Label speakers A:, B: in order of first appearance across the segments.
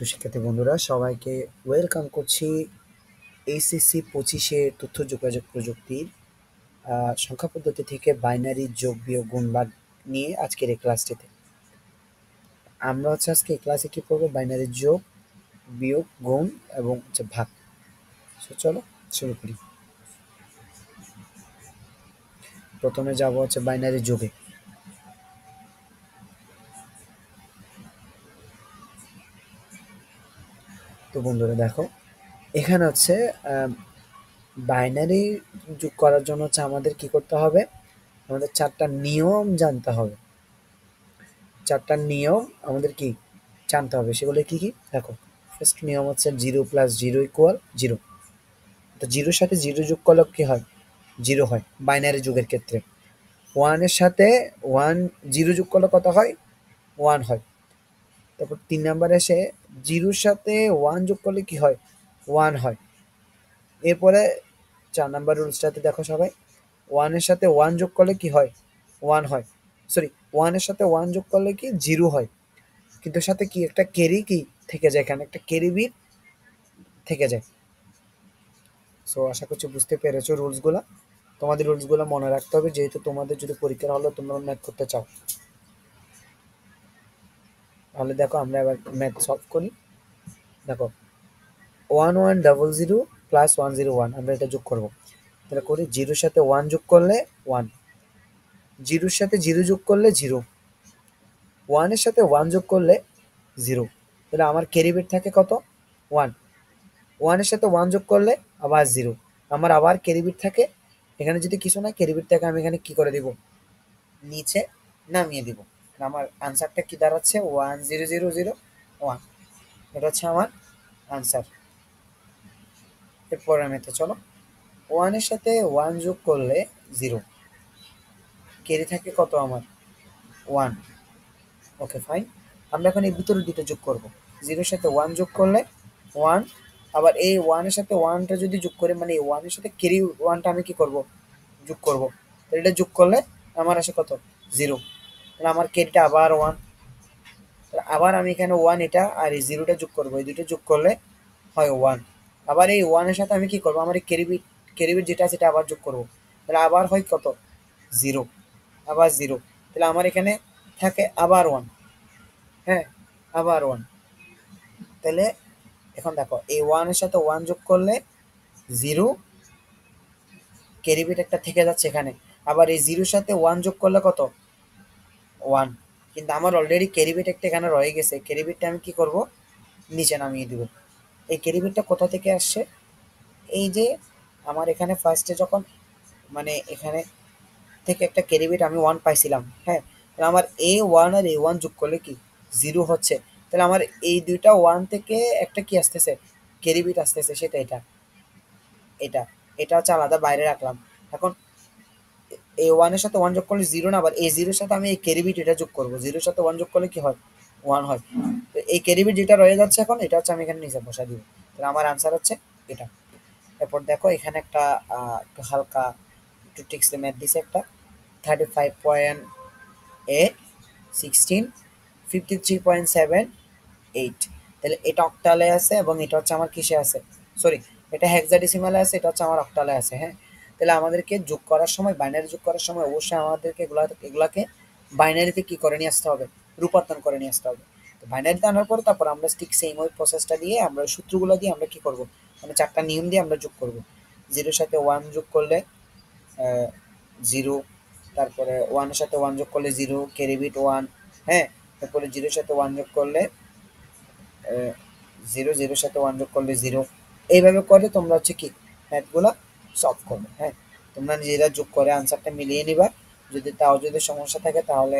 A: তো শিক্ষার্থী বন্ধুরা সবাইকে ওয়েলকাম করছি এইচএসসি 25-এ তথ্য যোগাযোগ প্রযুক্তির সংখ্যা পদ্ধতি থেকে বাইনারি যোগ বিয়োগ গুণ ভাগ নিয়ে আজকের এই ক্লাসটিতে। আমরা আজকে এই ক্লাসে কি পড়বো? বাইনারি যোগ বিয়োগ গুণ এবং ভাগ। চলো শুরু করি। প্রথমে যাব বাইনারি যোগে। তো বন্ধুরা দেখো, এখানে বাইনারি যোগ করার জন্য আমাদের কি করতে হবে? আমাদের 4টা নিয়ম জানতে হবে। 4টা নিয়ম আমাদের কি জানতে হবে, সেগুলো কি কি দেখো। ফার্স্ট নিয়ম হচ্ছে 0 + 0 = 0। তো 0-এর সাথে 0 যোগ করলে কি হয়? 0 হয় বাইনারি যোগের ক্ষেত্রে। 1-এর সাথে 1 0 যোগ করলে কত হয়? 1 হয়। তারপর 3 নাম্বারে এসে 0-এর সাথে 1 যোগ করলে কি হয়? 1 হয়। এরপরে 4 নাম্বার রুলসটাতে দেখো সবাই, 1-এর সাথে 1 যোগ করলে কি হয়? 1 হয়। সরি, 1-এর সাথে 1 যোগ করলে কি 0 হয়, কিন্তু সাথে কি একটা ক্যারি কি থেকে যায়, এখানে একটা ক্যারি বিট থেকে যায়। সো আশা করছি বুঝতে পেরেছো রুলসগুলো। তোমাদের রুলসগুলো মনে রাখতে হবে, যেহেতু তোমাদের যদি পরীক্ষার হলে তোমরা ম্যাথ করতে চাও। তাহলে দেখো আমরা এবার ম্যাথ সলভ করি। দেখো 1100 + 101, আমরা এটা যোগ করবো। তাহলে করি, 0-এর সাথে 1 যোগ করলে 1, 0-এর সাথে 0 যোগ করলে 0, 1-এর সাথে 1 যোগ করলে 0। তাহলে আমার ক্যারি বিট থাকে কত? 1। 1-এর সাথে 1 যোগ করলে আবার 0, আমার আবার ক্যারি বিট থাকে। এখানে যদি কিছু না ক্যারি বিট থাকে, আমি এখানে কি করে দিব? নিচে নামিয়ে দিব। আমার আনসারটা কি দাঁড়াচ্ছে? 10001। এটা হচ্ছে আমার আনসার। এরপরে মেতে চলো, 1-এর সাথে 1 যোগ করলে 0, ক্যারি থাকে কত আমার? 1। Okay fine. আমরা এখন এই ভিতরে দুটো যোগ করব। 0-এর সাথে 1 যোগ করলে 1, আবার এই 1-এর সাথে 1টা যদি যোগ করি, মানে এই 1-এর সাথে ক্যারি 1টা আমি কি করব? যোগ করব। তাহলে এটা যোগ করলে আমার আসে কত? 0। তাহলে আমার ক্যারিটা আবার 1। আবার আমি এখানে 1 এটা আর এই 0টা যোগ করব, এই দুটো যোগ করলে হয় 1। আবার এই 1-এর সাথে আমি কি করব? আমার এই ক্যারি বিট যেটা আছে এটা আবার যোগ করব। তাহলে আবার হয় কত? 0, আবার 0। তাহলে আমার এখানে থাকে আবার 1। হ্যাঁ, আবার 1। তাহলে এখন দেখো, এই 1-এর সাথে 1 যোগ করলে 0, ক্যারি বিট একটা থেকে যাচ্ছে এখানে। আবার এই 0-এর সাথে 1 যোগ করলে কত? 1। কিন্তু আমার অলরেডি ক্যারি বিট একটা এখানে রয়ে গেছে। ক্যারি বিটটা আমি কি করব? নিচে নামিয়ে দিব। এই ক্যারি বিটটা কোথা থেকে আসছে? এই যে আমার এখানে ফার্স্টে যখন, মানে এখানে থেকে একটা ক্যারি বিট আমি 1 পাইছিলাম। হ্যাঁ, তাহলে আমার এই 1 আর এই 1 যোগ করলে কি 0 হচ্ছে। তাহলে আমার এই দুইটা 1 থেকে একটা কি আসতেছে? ক্যারি বিট আসতেছে, সেটা এটা এটা এটা হচ্ছে আলাদা বাইরে রাখলাম। এখন এই 1 এর সাথে 1 যোগ করলে 0 না, আবার এই 0 এর সাথে আমি এই ক্যারি বিট এটা যোগ করব। 0 এর সাথে 1 যোগ করলে কি হয়? 1 হয়। তো এই ক্যারি বিট যেটা রয়ে যাচ্ছে এখন, এটা হচ্ছে আমি এখানে নিচে বসা দিব। তাহলে আমার আনসার হচ্ছে এটা। এরপর দেখো এখানে একটা একটু হালকা একটু ট্রিক্সে ম্যাথ দিছে একটা। 35.8 16 53.78। তাহলে এটা অক্টালে আছে এবং এটা হচ্ছে আমার কিসে আছে? সরি, এটা হেক্সাডেসিমালে আছে, এটা হচ্ছে আমার অক্টালে আছে। হ্যাঁ, তাহলে আমাদেরকে যোগ করার সময়, বাইনারি যোগ করার সময় অবশ্যই আমাদেরকে এগুলাকে বাইনারিতে কি করে নিয়ে আসতে হবে? রূপান্তর করে নিয়ে আসতে হবে। তো বাইনারিতে আনার পরে তারপর আমরা ঠিক সেম ওই প্রসেসটা দিয়ে, আমরা সূত্রগুলো দিয়ে আমরা কি করব? মানে 4টা নিয়ম দিয়ে আমরা যোগ করব। 0-এর সাথে 1 যোগ করলে 0, তারপরে 1-এর সাথে 1 যোগ করলে 0, ক্যারি বিট 1। হ্যাঁ, তারপরে 0-এর সাথে 1 যোগ করলে 0, 0-এর সাথে 1 যোগ করলে 0। এইভাবে করে তোমরা হচ্ছে কি ম্যাথগুলো সলভ করবে। হ্যাঁ, তোমরা নিজেরা যোগ করে আনসারটা মিলিয়ে নিবা। যদি সমস্যা থাকে তাহলে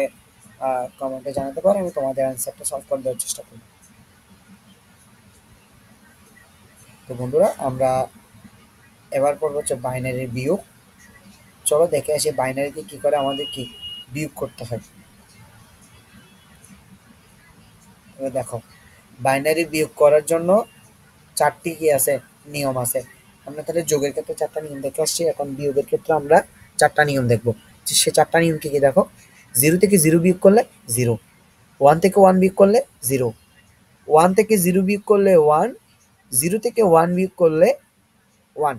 A: কমেন্টে জানাতে পারো, আমি তোমাদের আনসারটা সলভ করে দেওয়ার চেষ্টা করব। তো বন্ধুরা, আমরা এবার পড়বো হচ্ছে বাইনারি বিয়োগ। চলো দেখে আসি বাইনারিতে কি করে আমাদের কি বিয়োগ করতে হয়। এবার দেখো, বাইনারি বিয়োগ করার জন্য 4টি কি আছে? নিয়ম আছে। আমরা তাহলে যোগের ক্ষেত্রে 4টা নিয়ম দেখে আসছি, এখন বিয়োগের ক্ষেত্রে আমরা 4টা নিয়ম দেখব। সে 4টা নিয়ম কি কি দেখো। 0 থেকে 0 বিয়োগ করলে 0, 1 থেকে 1 বিয়োগ করলে 0, ওয়ান থেকে জিরো বিয়োগ করলে ওয়ান, জিরো থেকে ওয়ান বিয়োগ করলে ওয়ান,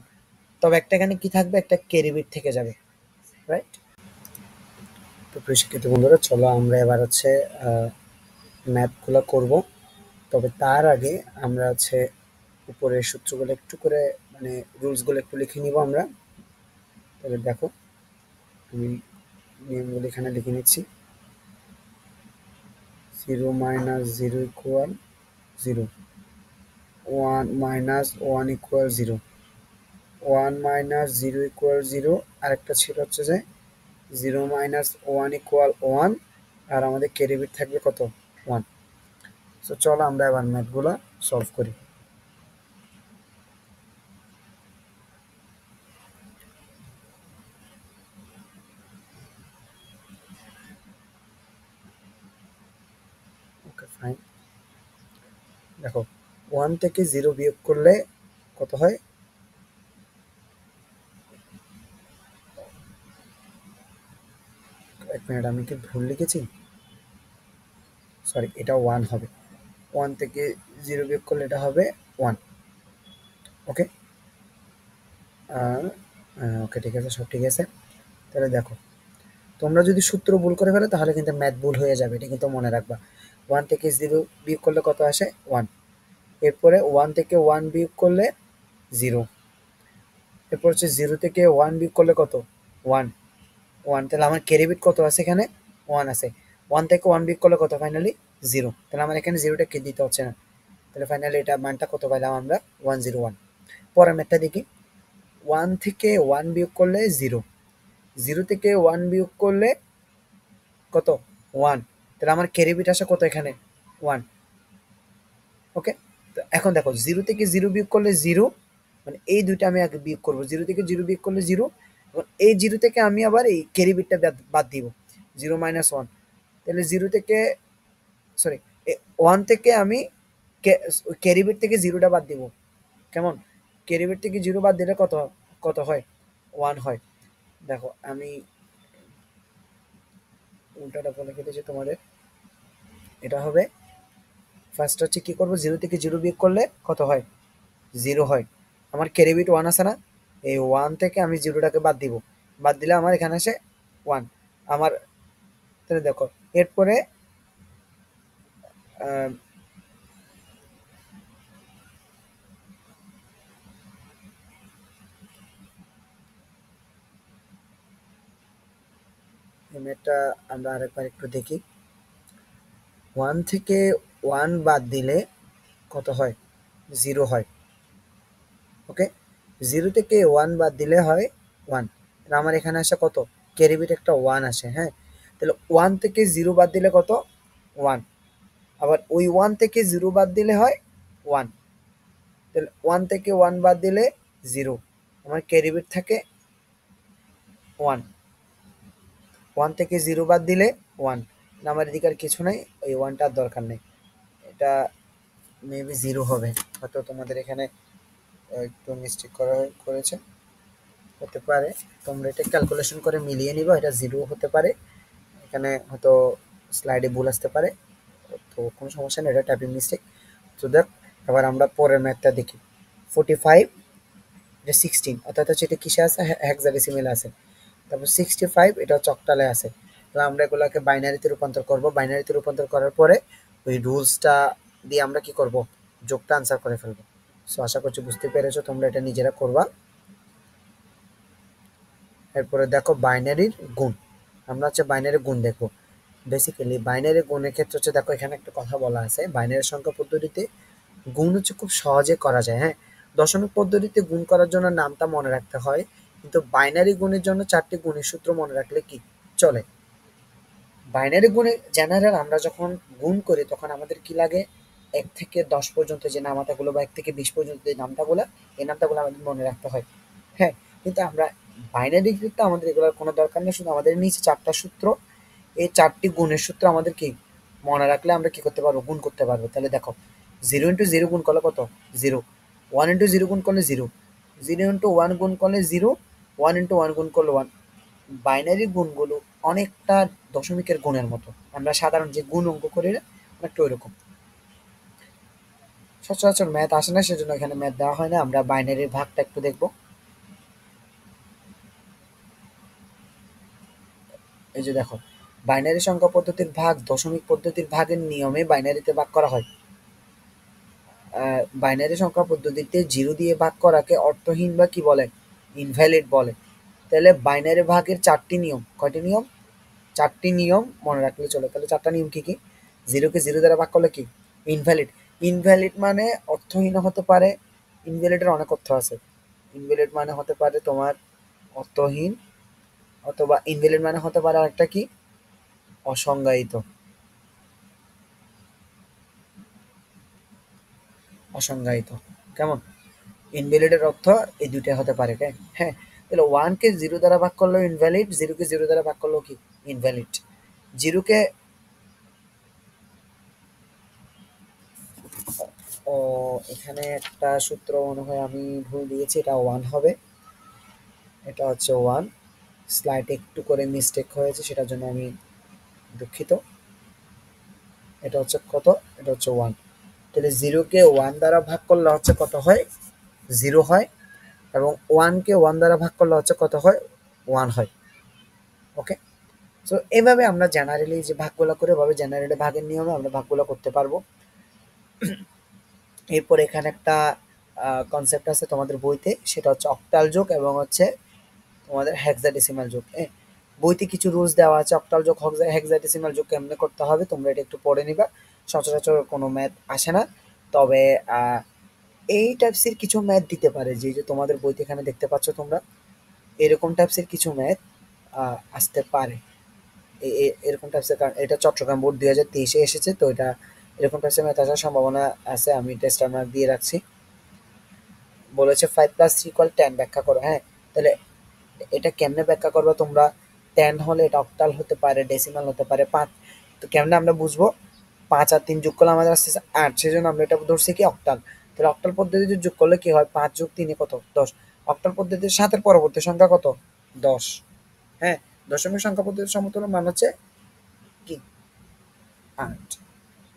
A: তবে একটা এখানে কি থাকবে, একটা ক্যারি বিট থেকে যাবে, রাইট? তো প্রিয় শিক্ষার্থী বন্ধুরা, চলো আমরা এবার হচ্ছে ম্যাথগুলো করব। তবে তার আগে আমরা হচ্ছে উপরের সূত্রগুলো একটু করে, মানে রুলসগুলো একটু লিখে নিব আমরা। তাহলে দেখো, আমি নিয়মগুলো এখানে লিখে নিচ্ছি। 0 minus 0 equal 0, 1 minus 1 equal 0, 1 minus 0 equal 0, আরেকটা ছিল হচ্ছে যে 0 মাইনাস 1 ইকুয়াল 1, আর আমাদের ক্যারি বিট থাকবে কত, 1। তো চলো আমরা এবার ম্যাথগুলো সলভ করি। Okay fine. দেখো, 1 থেকে 0 বিয়োগ করলে কত হয়, এক মিনিট, আমি কি ভুল লিখেছি? সরি, এটা 1 হবে। 1 থেকে 0 বিয়োগ করলে এটা হবে 1। ওকে, ওকে ঠিক আছে, সব ঠিক আছে। তাহলে দেখো, তোমরা যদি সূত্র ভুল করে ফেলো তাহলে কিন্তু ম্যাথ ভুল হয়ে যাবে, এটা কিন্তু মনে রাখবা। 1 থেকে 0 বিয়োগ করলে কত আসে, 1। এরপরে 1 থেকে 1 বিয়োগ করলে 0। এরপর হচ্ছে 0 থেকে 1 বিয়োগ করলে কত, 1, 1। তাহলে আমার ক্যারি বিট কত আছে এখানে, 1 আছে। 1 থেকে 1 বিয়োগ করলে কত, ফাইনালি 0। তাহলে আমার এখানে 0টা কে দিতে হচ্ছে না। তাহলে ফাইনালি এটা মানটা কত পাইলাম আমরা, 101। পরের ম্যাথটা দেখি। 1 থেকে 1 বিয়োগ করলে 0, 0 থেকে 1 বিয়োগ করলে কত, 1। তাহলে আমার ক্যারি বিট আসে কত এখানে, 1। ওকে, তো এখন দেখো 0 থেকে 0 বিয়োগ করলে 0, মানে এই দুইটা আমি আগে বিয়োগ করবো। 0 থেকে 0 বিয়োগ করলে 0, এবং এই 0 থেকে আমি আবার এই ক্যারি বিটটা বাদ দিব, 0 মাইনাস 1। তাহলে 0 থেকে, সরি, 1 থেকে আমি ক্যারি বিট থেকে 0টা বাদ দিব। কেমন, ক্যারি বিট থেকে 0 বাদ দিলে কত, কত হয়, 1 হয়। দেখো আমি উল্টাটা বলে কেটেছি তোমাদের, এটা হবে, ফার্স্ট হচ্ছে কি করবো, 0 থেকে 0 বিয়োগ করলে কত হয়, 0 হয়। আমার ক্যারি বিট 1 আছে না, এই 1 থেকে আমি 0টাকে বাদ দিব, বাদ দিলে আমার এখানে আসে 1 আমার। তাহলে দেখো, এরপরে আহ, এই ম্যাথটা আমরা আরেকবার একটু দেখি। 1 থেকে 1 বাদ দিলে কত হয়, 0 হয়। ওকে, 0 থেকে 1 বাদ দিলে হয় 1। তাহলে আমার এখানে আসে কত, ক্যারি বিট একটা 1 আসে, হ্যাঁ। তাহলে 1 থেকে 0 বাদ দিলে কত, 1। আবার ওই 1 থেকে 0 বাদ দিলে হয় 1। তাহলে 1 থেকে 1 বাদ দিলে 0, আমার ক্যারি বিট থাকে 1। 1 থেকে 0 বাদ দিলে 1, আমার এদিকে আর কিছু নাই, ওই 1টার দরকার নেই। এটা মেবি 0 হবে, হয়তো তোমাদের এখানে একটু মিস্টেক করেছে, হতে পারে। তোমরা এটা ক্যালকুলেশন করে মিলিয়ে নিবা, এটা 0 হতে পারে, এখানে হয়তো স্লাইডে ভুল আসতে পারে, তো কোনো সমস্যা নেই, এটা টাইপিং মিস্টেক। তো দেখ, এবার আমরা পরের ম্যাথটা দেখি। 45, এটা 16, অর্থাৎ হচ্ছে এটা কিসে আছে, হেক্সাডেসিমেলে আছে। তারপর 65, এটা হচ্ছে অক্টালে আছে। তাহলে আমরা এগুলোকে বাইনারিতে রূপান্তর করব। বাইনারিতে রূপান্তর করার পরে ওই রুলসটা দিয়ে আমরা কি করব, যোগটা আনসার করে ফেলবো। সো আশা করছি বুঝতে পেরেছো, তোমরা এটা নিজেরা করবা। এরপরে দেখো বাইনারির গুণ, আমরা হচ্ছে বাইনারি গুণ দেখবো। বেসিক্যালি বাইনারি গুণের ক্ষেত্রে হচ্ছে, দেখো এখানে একটা কথা বলা আছে, বাইনারি সংখ্যা পদ্ধতিতে গুণ হচ্ছে খুব সহজে করা যায়, হ্যাঁ। দশমিক পদ্ধতিতে গুণ করার জন্য নামটা মনে রাখতে হয়, কিন্তু বাইনারি গুণের জন্য 4টি গুণের সূত্র মনে রাখলে কি চলে। বাইনারি গুণে জেনারেল আমরা যখন গুণ করি তখন আমাদের কি লাগে, 1 থেকে 10 পর্যন্ত যে নামতাগুলো, বা 1 থেকে 20 পর্যন্ত যে নামতাগুলো, এই নামতাগুলো আমাদের মনে রাখতে হয়, হ্যাঁ। কিন্তু আমরা বাইনারি ক্ষেত্রে আমাদের এগুলোর কোনো দরকার নেই, শুধু আমাদের নিচে 4টা সূত্র, এই 4টি গুণের সূত্র আমাদের কি মনে রাখলে আমরা কি করতে পারবো, গুণ করতে পারবো। তাহলে দেখো, 0 ইন্টু 0 গুণ করলে কত, 0। 1 ইন্টু 0 গুণ করলে 0, 0 ইন্টু 1 গুণ করলে 0, 1 ইন্টু 1 গুণ করলে 1। বাইনারি গুণগুলো অনেকটা দশমিকের গুণের মতো, আমরা সাধারণ যে গুণ অঙ্ক করি না, অনেকটা ওইরকম। সচরাচর ম্যাথ আসে না, সেজন্য এখানে ম্যাথ দেওয়া হয় না। আমরা বাইনারির ভাগটা একটু দেখব। এই যে দেখো, বাইনারি সংখ্যা পদ্ধতির ভাগ দশমিক পদ্ধতির ভাগের নিয়মে বাইনারিতে ভাগ করা হয়। বাইনারি সংখ্যা পদ্ধতিতে জিরো দিয়ে ভাগ করাকে অর্থহীন বা কি বলে, ইনভ্যালিড বলে। তাহলে বাইনারি ভাগের চারটি নিয়ম, কয়টি নিয়ম? চারটি নিয়ম মনে রাখলে চলে। তাহলে চারটা নিয়ম কি কি? জিরোকে জিরো দ্বারা ভাগ করলে কি? ইনভ্যালিড। ইনভ্যালিড মানে অর্থহীন হতে পারে। ইনভ্যালিডের অনেক অর্থ আছে। ইনভ্যালিড মানে হতে পারে তোমার অর্থহীন, অথবা ইনভ্যালিড মানে হতে পারে আরেকটা কি, অসংজ্ঞায়িত। অসংজ্ঞায়িত কেমন? ইনভ্যালিডের অর্থ এই দুইটা হতে পারে। হ্যাঁ, তাহলে ওয়ানকে জিরো দ্বারা ভাগ করলেও ইনভ্যালিড, জিরোকে জিরো দ্বারা ভাগ করলেও কি, ইনভ্যালিড। জিরোকে ও, এখানে একটা সূত্র মনে হয় আমি ভুল দিয়েছি, এটা ওয়ান হবে। এটা হচ্ছে ওয়ান। স্লাইড একটু করে মিস্টেক হয়েছে, সেটার জন্য আমি দুঃখিত। এটা হচ্ছে কত? এটা হচ্ছে ওয়ান। তাহলে জিরোকে ওয়ান দ্বারা ভাগ করলে হচ্ছে কত হয়? জিরো হয়। এবং ওয়ানকে ওয়ান দ্বারা ভাগ করলে হচ্ছে কত হয়? ওয়ান হয়। ওকে, সো এভাবে আমরা জেনারেলি যে ভাগগুলো করে, এভাবে জেনারেলি ভাগের নিয়মে আমরা ভাগগুলো করতে পারবো। এরপর এখানে একটা কনসেপ্ট আছে তোমাদের বইতে, সেটা হচ্ছে অক্টাল যোগ এবং হচ্ছে তোমাদের হেক্সাডেসিমাল যোগ। হ্যাঁ, বইতে কিছু রুলস দেওয়া আছে, অক্টাল যোগ হেক্সাডেসিমাল যোগ কেমনে করতে হবে তোমরা এটা একটু পড়ে নিবা। সচরাচর কোনো ম্যাথ আসে না, তবে এই টাইপসের কিছু ম্যাথ দিতে পারে। যে যে তোমাদের বইতে এখানে দেখতে পাচ্ছ তোমরা, এরকম টাইপসের কিছু ম্যাথ আসতে পারে। এরকম টাইপসের, কারণ এটা চট্টগ্রাম বোর্ড 2023-এ এসেছে, তো এটা এরকম টাইপসের ম্যাথ আসার সম্ভাবনা আছে। আমি টেস্ট আমার দিয়ে রাখছি। বলেছে 5+3=10 ব্যাখ্যা করো। হ্যাঁ, তাহলে এটা কেমনে ব্যাখ্যা করবে তোমরা? 10 হলে এটা অক্টাল হতে পারে, ডেসিমাল হতে পারে। 5, তো কেমনে আমরা বুঝবো? 5 আর 3 যোগ করলে আমাদের আসতেছে 8, সেজন্য আমরা এটা ধরছি কি, অক্টাল। তাহলে অক্টাল পদ্ধতিতে যোগ করলে কি হয়? 5 যোগ 3 কত? 10। অক্টাল পদ্ধতির সাথে পরবর্তী সংখ্যা কত? 10। হ্যাঁ, দশমিক সংখ্যা পদ্ধতির সমতুল্য মান হচ্ছে কি, 8।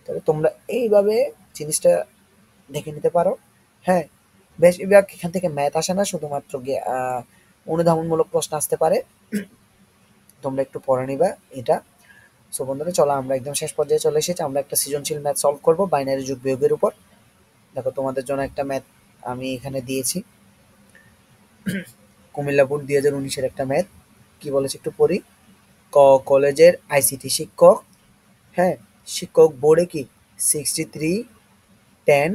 A: তাহলে তোমরা এইভাবে জিনিসটা দেখে নিতে পারো। হ্যাঁ, বেশিরভাগ এখান থেকে ম্যাথ আসে না, শুধুমাত্র গিয়ে অনুধাবনমূলক প্রশ্ন আসতে পারে। তোমরা একটু পড়ে নিবা এটা। সো বন্ধুরা, চলো আমরা একদম শেষ পর্যায়ে চলে এসেছি। আমরা একটা সৃজনশীল ম্যাথ সলভ করব বাইনারি যোগ বিয়োগের উপর। দেখো, তোমাদের জন্য একটা ম্যাথ আমি এখানে দিয়েছি, কুমিল্লা বোর্ড 2019-এর একটা ম্যাথ। কি বলেছে একটু পড়ি। কলেজের আইসিটি শিক্ষক, হ্যাঁ, শিক্ষক বোর্ডে কি 63, 10,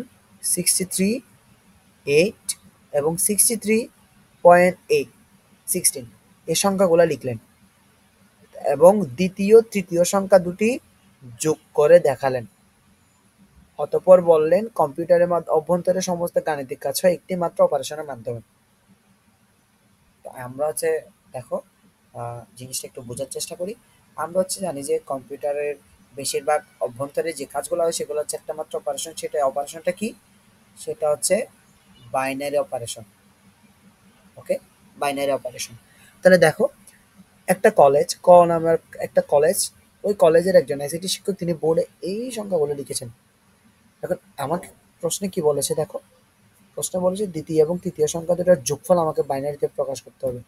A: 63, 8 এবং 63.8, 16 এই সংখ্যাগুলো লিখলেন এবং দ্বিতীয় তৃতীয় সংখ্যা দুটি যোগ করে দেখালেন। অতঃপর বললেন কম্পিউটারের অভ্যন্তরে সমস্ত গাণিতিক কাজ হয় একটি মাত্র অপারেশনের মাধ্যমে। তো আমরা হচ্ছে, দেখো, জিনিসটা একটু বোঝার চেষ্টা করি। আমরা হচ্ছে জানি যে কম্পিউটারের বেশিরভাগ অভ্যন্তরে যে কাজগুলো হয় সেগুলো হচ্ছে একটা মাত্র অপারেশন। সেটা অপারেশনটা কি? সেটা হচ্ছে বাইনারি অপারেশন। ওকে, বাইনারি অপারেশন। তাহলে দেখো, একটা কলেজ, নামের একটা কলেজ, ওই কলেজের একজন আইসিটি শিক্ষক, তিনি বোর্ডে এই সংখ্যাগুলো লিখেছেন। এখন আমাকে প্রশ্নে কি বলেছে দেখো, প্রশ্ন বলেছে দ্বিতীয় এবং তৃতীয় সংখ্যা দুটার যোগফল আমাকে বাইনারিতে প্রকাশ করতে হবে।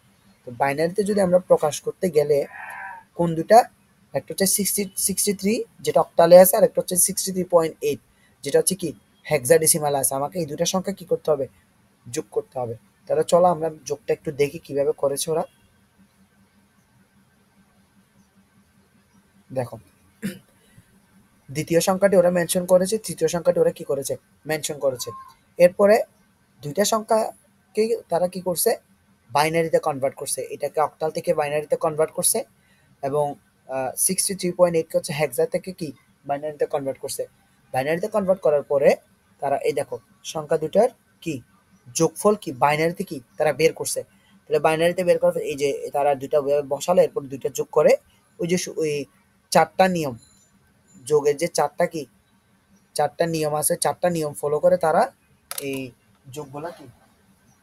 A: তো বাইনারিতে যদি আমরা প্রকাশ করতে গেলে কোন দুটা, একটা হচ্ছে 63 যেটা অক্টালে আছে, আর একটা হচ্ছে 63.8 যেটা হচ্ছে কি, হেক্সাডেসিমাল আছে। আমাকে এই দুটা সংখ্যা কি করতে হবে? যোগ করতে হবে। তাহলে চলো আমরা যোগটা একটু দেখি কিভাবে করেছে ওরা। দেখো, দ্বিতীয় সংখ্যাটি ওরা মেনশন করেছে, তৃতীয় সংখ্যাটি ওরা কি করেছে? মেনশন করেছে। এরপরে দুইটা সংখ্যাকে তারা কি করছে? বাইনারিতে কনভার্ট করছে। এটাকে অক্টাল থেকে বাইনারিতে কনভার্ট করছে এবং 63.8কে হচ্ছে হেক্সা থেকে কি, বাইনারিতে কনভার্ট করছে। বাইনারিতে কনভার্ট করার পরে তারা এই দেখো, সংখ্যা দুটার কি যোগফল কি বাইনারিতে কি তারা বের করছে। তাহলে বাইনারিতে বের করার এই যে তারা দুইটা বসালো, এরপর দুইটা যোগ করে ওই যে ওই চারটা নিয়ম, যোগের যে চারটা কি, চারটা নিয়ম আছে, চারটা নিয়ম ফলো করে তারা এই যোগগুলা কি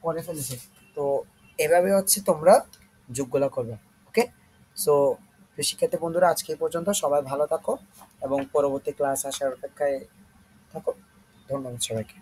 A: করে ফেলেছে। তো এভাবে হচ্ছে তোমরা যোগগুলা করবে। ওকে, সো শিক্ষার্থী বন্ধুরা, আজকে এই পর্যন্ত। সবাই ভালো থাকো এবং পরবর্তী ক্লাস আসার অপেক্ষায় থাকো। ধন্যবাদ সবাইকে।